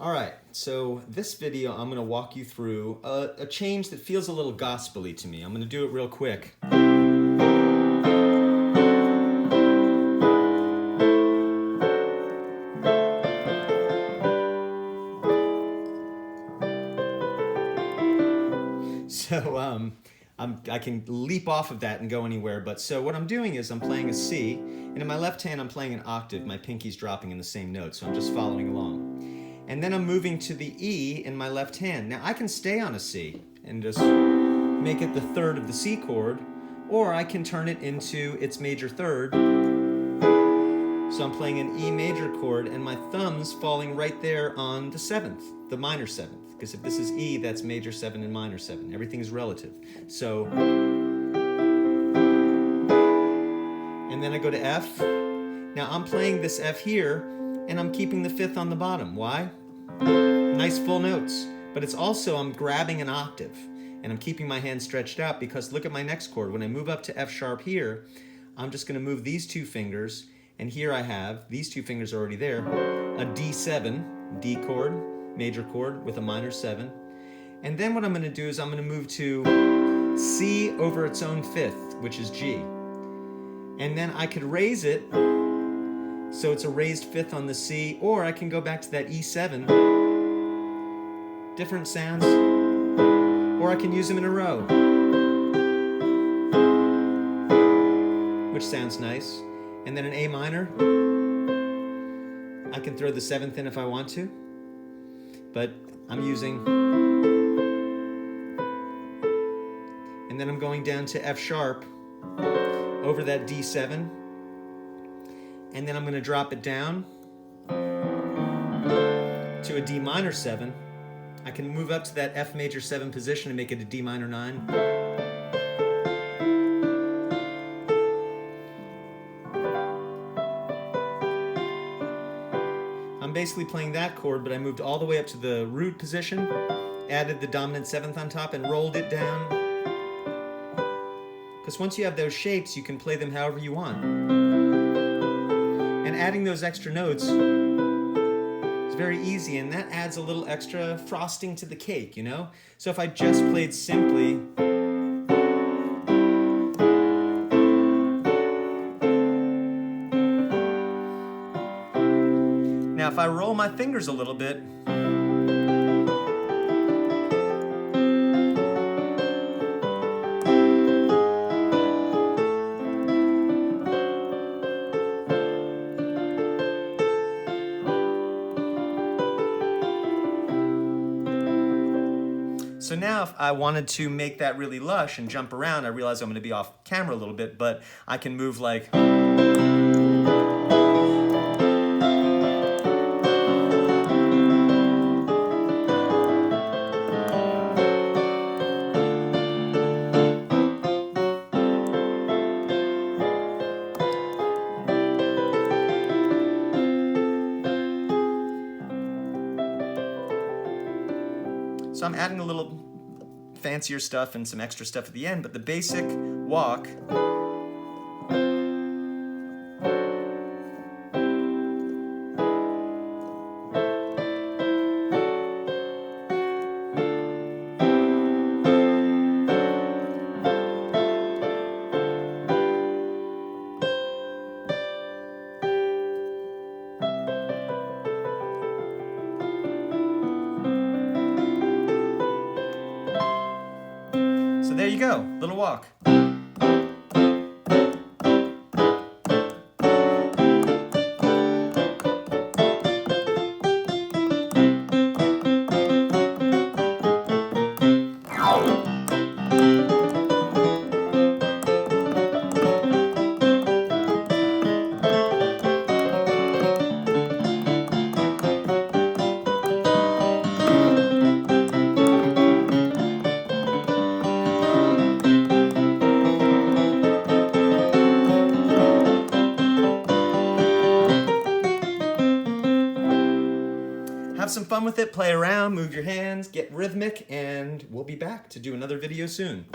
All right, so this video I'm going to walk you through a change that feels a little gospel-y to me. I'm going to do it real quick. So I can leap off of that and go anywhere, but so what I'm doing is I'm playing a C, and in my left hand I'm playing an octave. My pinky's dropping in the same note, so I'm just following along. And then I'm moving to the E in my left hand. Now I can stay on a C and just make it the third of the C chord, or I can turn it into its major third. So I'm playing an E major chord and my thumb's falling right there on the seventh, the minor seventh. Because if this is E, that's major 7 and minor 7. Everything's relative. So, and then I go to F. Now I'm playing this F here, and I'm keeping the fifth on the bottom. Why? Nice full notes. But it's also, I'm grabbing an octave, and I'm keeping my hand stretched out because look at my next chord. When I move up to F sharp here, I'm just going to move these two fingers, and here I have, these two fingers are already there, a D7, D chord, major chord with a minor 7. And then what I'm going to do is I'm going to move to C over its own fifth, which is G. And then I could raise it, so it's a raised fifth on the C, or I can go back to that E7. Different sounds. Or I can use them in a row, which sounds nice. And then an A minor. I can throw the seventh in if I want to, but I'm using, and then I'm going down to F sharp over that D7, and then I'm going to drop it down to a D minor 7. I can move up to that F major 7 position and make it a D minor 9. I'm basically playing that chord, but I moved all the way up to the root position, added the dominant 7th on top, and rolled it down. Because once you have those shapes, you can play them however you want. And adding those extra notes is very easy, and that adds a little extra frosting to the cake, you know? So if I just played simply, now if I roll my fingers a little bit, so now if I wanted to make that really lush and jump around, I realize I'm going to be off camera a little bit, but I can move like, so I'm adding a little fancier stuff and some extra stuff at the end, but the basic walk So there you go, little walk. Have some fun with it, play around, move your hands, get rhythmic, and we'll be back to do another video soon.